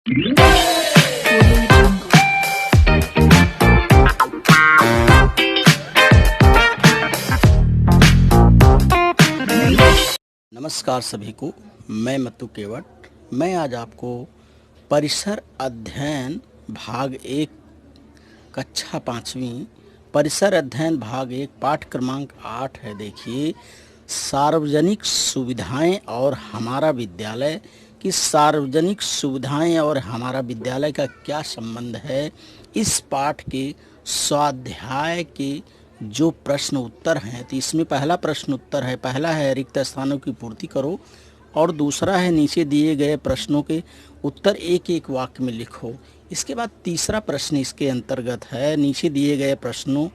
नमस्कार सभी को, मैं मत्तू केवट। मैं आज आपको परिसर अध्ययन भाग 1 कक्षा 5वीं परिसर अध्ययन भाग 1 पाठ क्रमांक 8 है। देखिए, सार्वजनिक सुविधाएं और हमारा विद्यालय की सार्वजनिक सुविधाएं और हमारा विद्यालय का क्या संबंध है। इस पाठ के स्वाध्याय के जो प्रश्न उत्तर हैं, तो इसमें पहला प्रश्न उत्तर है, पहला है रिक्त स्थानों की पूर्ति करो, और दूसरा है नीचे दिए गए प्रश्नों के उत्तर एक एक वाक्य में लिखो। इसके बाद तीसरा प्रश्न इसके अंतर्गत है, नीचे दिए गए प्रश्नों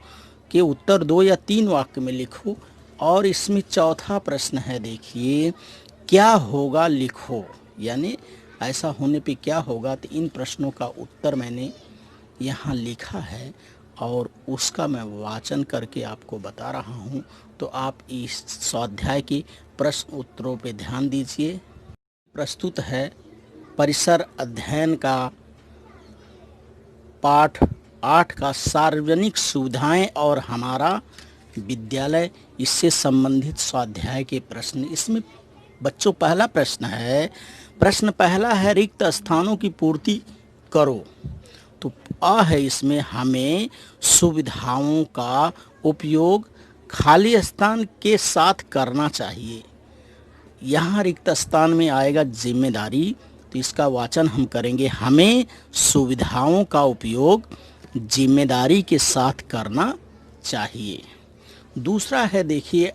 के उत्तर 2 या 3 वाक्य में लिखो। और इसमें चौथा प्रश्न है, देखिए, क्या होगा लिखो, यानी ऐसा होने पे क्या होगा। तो इन प्रश्नों का उत्तर मैंने यहाँ लिखा है और उसका मैं वाचन करके आपको बता रहा हूँ। तो आप इस स्वाध्याय के प्रश्न उत्तरों पे ध्यान दीजिए। प्रस्तुत है परिसर अध्ययन का पाठ 8 का सार्वजनिक सुविधाएं और हमारा विद्यालय, इससे संबंधित स्वाध्याय के प्रश्न। इसमें बच्चों पहला प्रश्न है, प्रश्न पहला है रिक्त स्थानों की पूर्ति करो। तो आ है इसमें, हमें सुविधाओं का उपयोग खाली स्थान के साथ करना चाहिए। यहाँ रिक्त स्थान में आएगा जिम्मेदारी, तो इसका वाचन हम करेंगे, हमें सुविधाओं का उपयोग जिम्मेदारी के साथ करना चाहिए। दूसरा है, देखिए,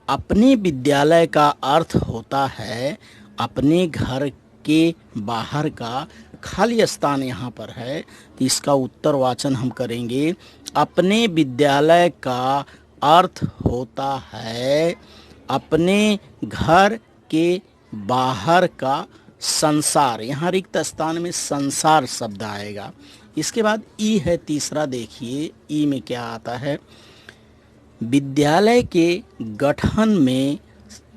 अपने विद्यालय का अर्थ होता है अपने घर के बाहर का खाली स्थान। यहाँ पर है, तो इसका उत्तर वाचन हम करेंगे, अपने विद्यालय का अर्थ होता है अपने घर के बाहर का संसार। यहाँ रिक्त स्थान में संसार शब्द आएगा। इसके बाद ई है तीसरा, देखिए ई में क्या आता है, विद्यालय के गठन में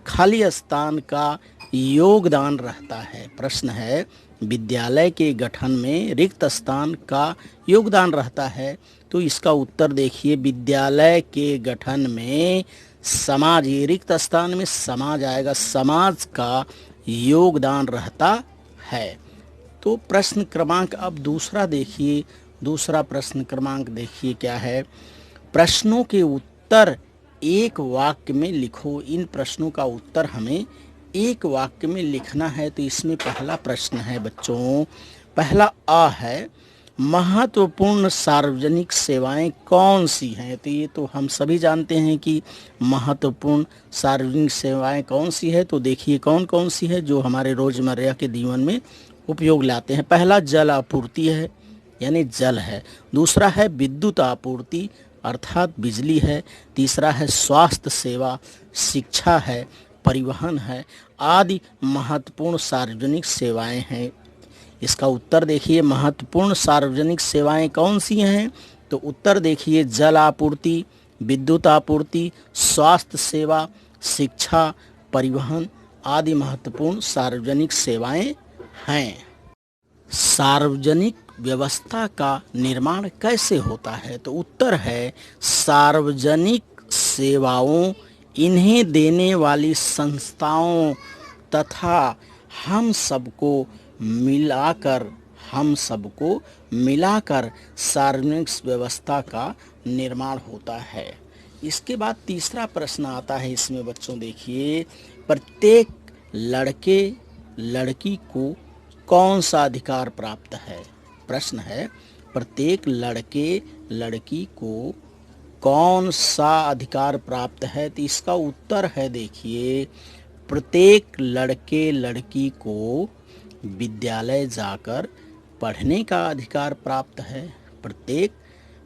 खाली स्थान का योगदान रहता है। प्रश्न है, विद्यालय के गठन में रिक्त स्थान का योगदान रहता है। तो इसका उत्तर देखिए, विद्यालय के गठन में समाज, ये रिक्त स्थान में समाज आएगा, समाज का योगदान रहता है। तो प्रश्न क्रमांक अब दूसरा देखिए, दूसरा प्रश्न क्रमांक देखिए क्या है, प्रश्नों के उत्तर एक वाक्य में लिखो। इन प्रश्नों का उत्तर हमें एक वाक्य में लिखना है। तो इसमें पहला प्रश्न है बच्चों, पहला आ है, महत्वपूर्ण सार्वजनिक सेवाएं कौन सी हैं। तो ये तो हम सभी जानते हैं कि महत्वपूर्ण सार्वजनिक सेवाएं कौन सी है। तो देखिए कौन कौन सी है जो हमारे रोजमर्रा के जीवन में उपयोग लाते हैं। पहला जल आपूर्ति है, यानी जल है। दूसरा है विद्युत आपूर्ति, अर्थात बिजली है। तीसरा है स्वास्थ्य सेवा, शिक्षा है, परिवहन है, आदि महत्वपूर्ण सार्वजनिक सेवाएं हैं। इसका उत्तर देखिए, महत्वपूर्ण सार्वजनिक सेवाएं कौन सी हैं। तो उत्तर देखिए, जल आपूर्ति, विद्युत आपूर्ति, स्वास्थ्य सेवा, शिक्षा, परिवहन आदि महत्वपूर्ण सार्वजनिक सेवाएं हैं। सार्वजनिक व्यवस्था का निर्माण कैसे होता है। तो उत्तर है, सार्वजनिक सेवाओं, इन्हें देने वाली संस्थाओं तथा हम सबको मिलाकर सार्वजनिक व्यवस्था का निर्माण होता है। इसके बाद तीसरा प्रश्न आता है इसमें बच्चों, देखिए, प्रत्येक लड़के लड़की को कौन सा अधिकार प्राप्त है। प्रश्न है, प्रत्येक लड़के लड़की को कौन सा अधिकार प्राप्त है। तो इसका उत्तर है, देखिए, प्रत्येक लड़के लड़की को विद्यालय जाकर पढ़ने का अधिकार प्राप्त है।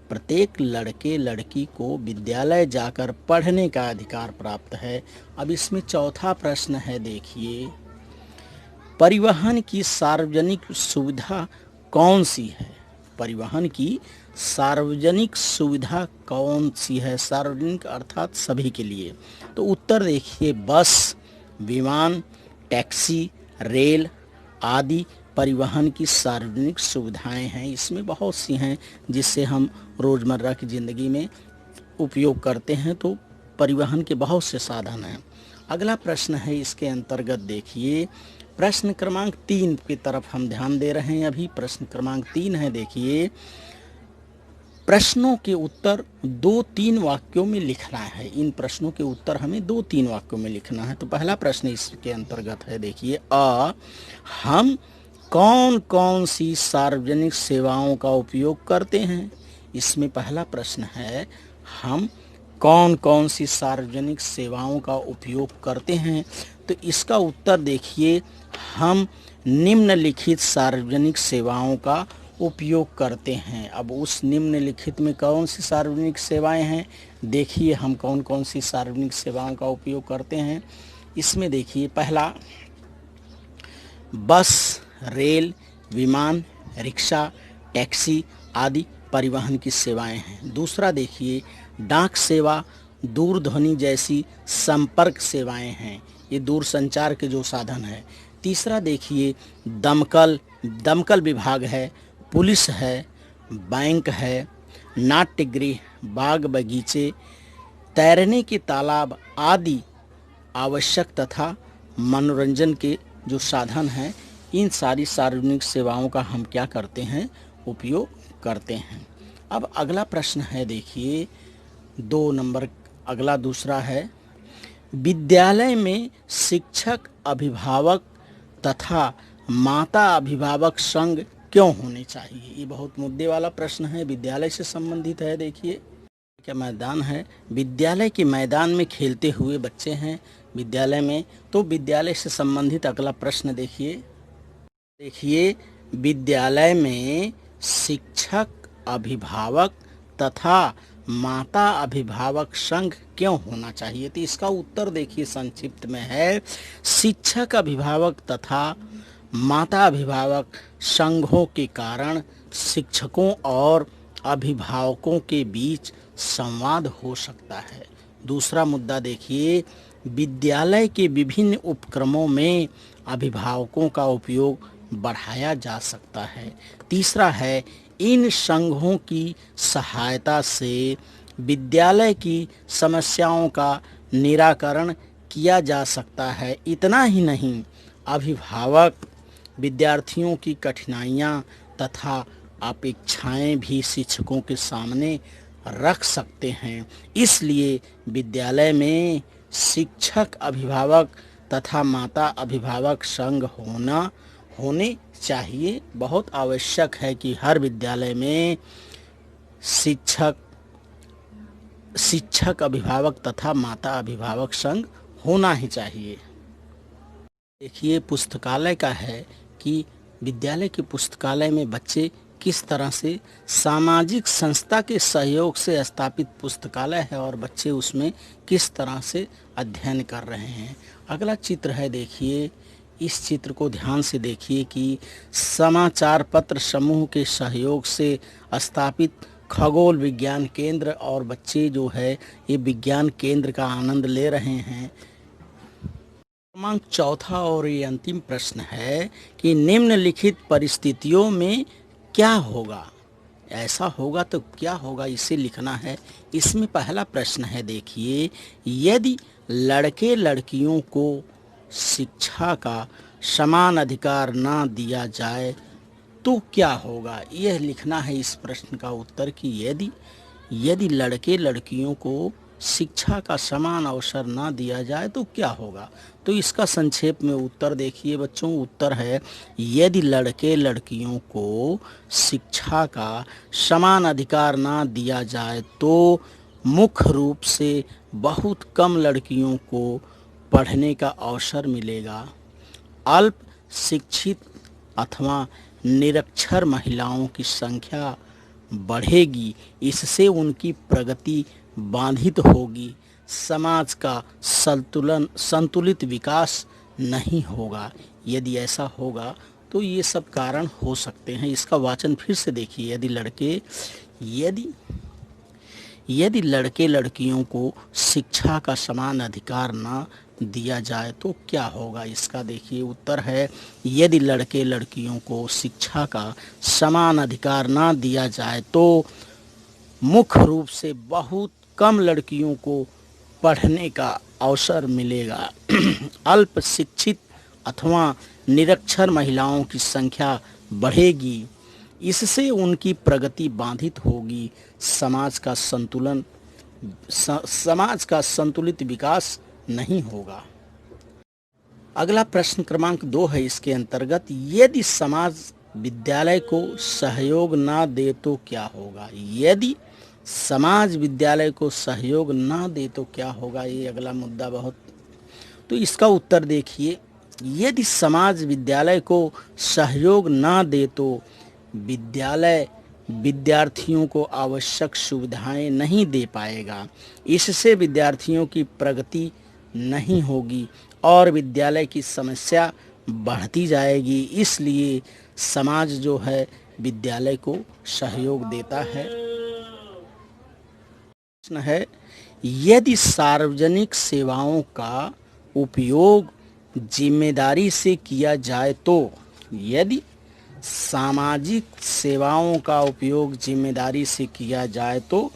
प्रत्येक लड़के लड़की को विद्यालय जाकर पढ़ने का अधिकार प्राप्त है। अब इसमें चौथा प्रश्न है, देखिए, परिवहन की सार्वजनिक सुविधा कौन सी है। परिवहन की सार्वजनिक सुविधा कौन सी है, सार्वजनिक अर्थात सभी के लिए। तो उत्तर देखिए, बस, विमान, टैक्सी, रेल आदि परिवहन की सार्वजनिक सुविधाएं हैं। इसमें बहुत सी हैं जिससे हम रोज़मर्रा की ज़िंदगी में उपयोग करते हैं, तो परिवहन के बहुत से साधन हैं। अगला प्रश्न है इसके अंतर्गत देखिए, प्रश्न क्रमांक 3 की तरफ हम ध्यान दे रहे हैं। अभी प्रश्न क्रमांक 3 है, देखिए प्रश्नों के उत्तर 2-3 वाक्यों में लिखना है। इन प्रश्नों के उत्तर हमें 2-3 वाक्यों में लिखना है। तो पहला प्रश्न इसके अंतर्गत है, देखिए हम कौन कौन सी सार्वजनिक सेवाओं का उपयोग करते हैं। इसमें पहला प्रश्न है, हम कौन कौन सी सार्वजनिक सेवाओं का उपयोग करते हैं। तो इसका उत्तर देखिए, हम निम्नलिखित सार्वजनिक सेवाओं का उपयोग करते हैं। अब उस निम्नलिखित में कौन सी सार्वजनिक सेवाएं हैं, देखिए हम कौन कौन सी सार्वजनिक सेवाओं का उपयोग करते हैं। इसमें देखिए, पहला बस, रेल, विमान, रिक्शा, टैक्सी आदि परिवहन की सेवाएं हैं। दूसरा देखिए, डाक सेवा, दूरध्वनि जैसी संपर्क सेवाएं हैं, ये दूरसंचार के जो साधन है। तीसरा देखिए, दमकल विभाग है, पुलिस है, बैंक है, नाट्यगृह, बाग बगीचे, तैरने के तालाब आदि आवश्यक तथा मनोरंजन के जो साधन हैं, इन सारी सार्वजनिक सेवाओं का हम क्या करते हैं, उपयोग करते हैं। अब अगला प्रश्न है, देखिए 2 नंबर, अगला दूसरा है, विद्यालय में शिक्षक, अभिभावक तथा माता अभिभावक संघ क्यों होने चाहिए। ये बहुत मुद्दे वाला प्रश्न है, विद्यालय से संबंधित है। देखिए क्या मैदान है, विद्यालय के मैदान में खेलते हुए बच्चे हैं विद्यालय में, तो विद्यालय से संबंधित अगला प्रश्न देखिए विद्यालय में शिक्षक, अभिभावक तथा माता अभिभावक संघ क्यों होना चाहिए। तो इसका उत्तर देखिए संक्षिप्त में है, शिक्षक, अभिभावक तथा माता अभिभावक संघों के कारण शिक्षकों और अभिभावकों के बीच संवाद हो सकता है। दूसरा मुद्दा देखिए, विद्यालय के विभिन्न उपक्रमों में अभिभावकों का उपयोग बढ़ाया जा सकता है। तीसरा है, इन संघों की सहायता से विद्यालय की समस्याओं का निराकरण किया जा सकता है। इतना ही नहीं, अभिभावक विद्यार्थियों की कठिनाइयाँ तथा अपेक्षाएं भी शिक्षकों के सामने रख सकते हैं। इसलिए विद्यालय में शिक्षक, अभिभावक तथा माता अभिभावक संघ होने चाहिए। बहुत आवश्यक है कि हर विद्यालय में शिक्षक, अभिभावक तथा माता अभिभावक संघ होना ही चाहिए। देखिए पुस्तकालय का है कि विद्यालय के पुस्तकालय में बच्चे किस तरह से सामाजिक संस्था के सहयोग से स्थापित पुस्तकालय है और बच्चे उसमें किस तरह से अध्ययन कर रहे हैं। अगला चित्र है, देखिए इस चित्र को ध्यान से देखिए कि समाचार पत्र समूह के सहयोग से स्थापित खगोल विज्ञान केंद्र, और बच्चे जो है ये विज्ञान केंद्र का आनंद ले रहे हैं। क्रमांक 4 और ये अंतिम प्रश्न है कि निम्नलिखित परिस्थितियों में क्या होगा, ऐसा होगा तो क्या होगा, इसे लिखना है। इसमें पहला प्रश्न है, देखिए यदि लड़के लड़कियों को शिक्षा का समान अधिकार ना दिया जाए तो क्या होगा, यह लिखना है इस प्रश्न का उत्तर कि यदि लड़के लड़कियों को शिक्षा का समान अवसर ना दिया जाए तो क्या होगा। तो इसका संक्षेप में उत्तर देखिए बच्चों, उत्तर है यदि लड़के लड़कियों को शिक्षा का समान अधिकार ना दिया जाए तो मुख्य रूप से बहुत कम लड़कियों को पढ़ने का अवसर मिलेगा। अल्प शिक्षित अथवा निरक्षर महिलाओं की संख्या बढ़ेगी, इससे उनकी प्रगति बाधित होगी, समाज का संतुलित विकास नहीं होगा। यदि ऐसा होगा तो ये सब कारण हो सकते हैं। इसका वाचन फिर से देखिए, यदि लड़के लड़कियों को शिक्षा का समान अधिकार न दिया जाए तो क्या होगा? इसका देखिए उत्तर है, यदि लड़के लड़कियों को शिक्षा का समान अधिकार ना दिया जाए तो मुख्य रूप से बहुत कम लड़कियों को पढ़ने का अवसर मिलेगा। अल्प शिक्षित अथवा निरक्षर महिलाओं की संख्या बढ़ेगी। इससे उनकी प्रगति बाधित होगी। समाज का संतुलित विकास नहीं होगा। अगला प्रश्न क्रमांक 2 है इसके अंतर्गत, यदि समाज विद्यालय को सहयोग ना दे तो क्या होगा? यदि समाज विद्यालय को सहयोग ना दे तो क्या होगा? ये अगला मुद्दा बहुत, तो इसका उत्तर देखिए, यदि समाज विद्यालय को सहयोग ना दे तो विद्यालय विद्यार्थियों को आवश्यक सुविधाएं नहीं दे पाएगा। इससे विद्यार्थियों की प्रगति नहीं होगी और विद्यालय की समस्या बढ़ती जाएगी। इसलिए समाज जो है विद्यालय को सहयोग देता है। प्रश्न है, यदि सार्वजनिक सेवाओं का उपयोग जिम्मेदारी से किया जाए तो, यदि सामाजिक सेवाओं का उपयोग जिम्मेदारी से किया जाए तो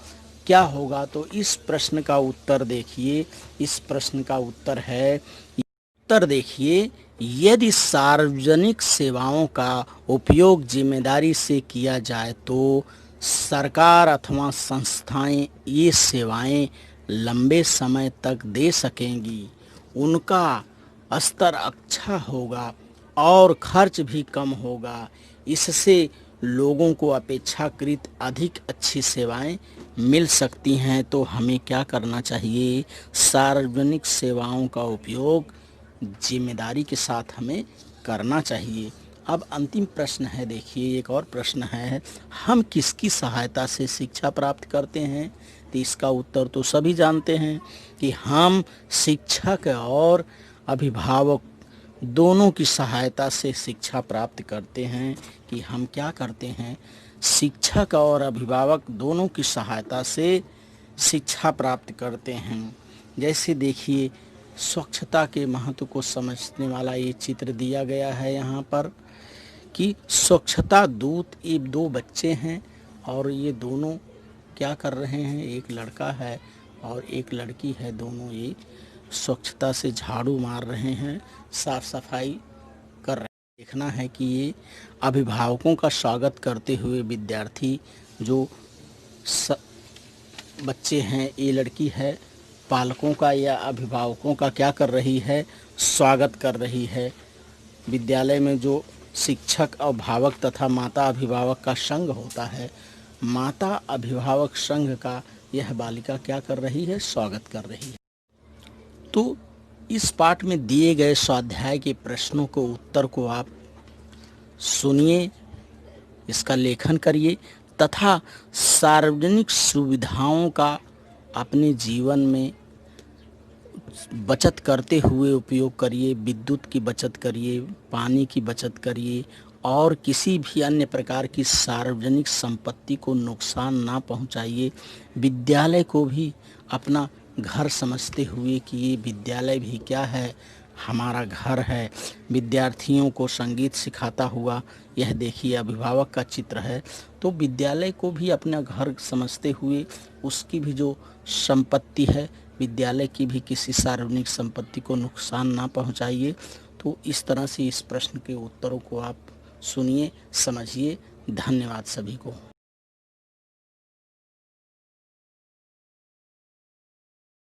क्या होगा? तो इस प्रश्न का उत्तर देखिए, इस प्रश्न का उत्तर है, उत्तर देखिए, यदि सार्वजनिक सेवाओं का उपयोग जिम्मेदारी से किया जाए तो सरकार अथवा संस्थाएं ये सेवाएं लंबे समय तक दे सकेंगी, उनका स्तर अच्छा होगा और खर्च भी कम होगा। इससे लोगों को अपेक्षाकृत अधिक अच्छी सेवाएं मिल सकती हैं। तो हमें क्या करना चाहिए? सार्वजनिक सेवाओं का उपयोग जिम्मेदारी के साथ हमें करना चाहिए। अब अंतिम प्रश्न है, देखिए एक और प्रश्न है, हम किसकी सहायता से शिक्षा प्राप्त करते हैं? तो इसका उत्तर तो सभी जानते हैं कि हम शिक्षक और अभिभावक दोनों की सहायता से शिक्षा प्राप्त करते हैं। कि हम क्या करते हैं? शिक्षक और अभिभावक दोनों की सहायता से शिक्षा प्राप्त करते हैं। जैसे देखिए, स्वच्छता के महत्व को समझने वाला ये चित्र दिया गया है यहाँ पर कि स्वच्छता दूत, ये 2 बच्चे हैं और ये दोनों क्या कर रहे हैं? एक लड़का है और एक लड़की है। दोनों ये स्वच्छता से झाड़ू मार रहे हैं, साफ सफाई कर रहे हैं। देखना है कि ये अभिभावकों का स्वागत करते हुए विद्यार्थी जो बच्चे हैं, ये लड़की है, पालकों का या अभिभावकों का क्या कर रही है? स्वागत कर रही है। विद्यालय में जो शिक्षक अभिभावक तथा माता अभिभावक का संघ होता है, माता अभिभावक संघ का यह बालिका क्या कर रही है? स्वागत कर रही है। तो इस पाठ में दिए गए स्वाध्याय के प्रश्नों को उत्तर को आप सुनिए, इसका लेखन करिए तथा सार्वजनिक सुविधाओं का अपने जीवन में बचत करते हुए उपयोग करिए। विद्युत की बचत करिए, पानी की बचत करिए और किसी भी अन्य प्रकार की सार्वजनिक संपत्ति को नुकसान ना पहुंचाइए। विद्यालय को भी अपना घर समझते हुए कि ये विद्यालय भी क्या है? हमारा घर है। विद्यार्थियों को संगीत सिखाता हुआ यह देखिए अभिभावक का चित्र है। तो विद्यालय को भी अपना घर समझते हुए उसकी भी जो संपत्ति है, विद्यालय की भी किसी सार्वजनिक संपत्ति को नुकसान ना पहुंचाइए। तो इस तरह से इस प्रश्न के उत्तरों को आप सुनिए, समझिए। धन्यवाद सभी को।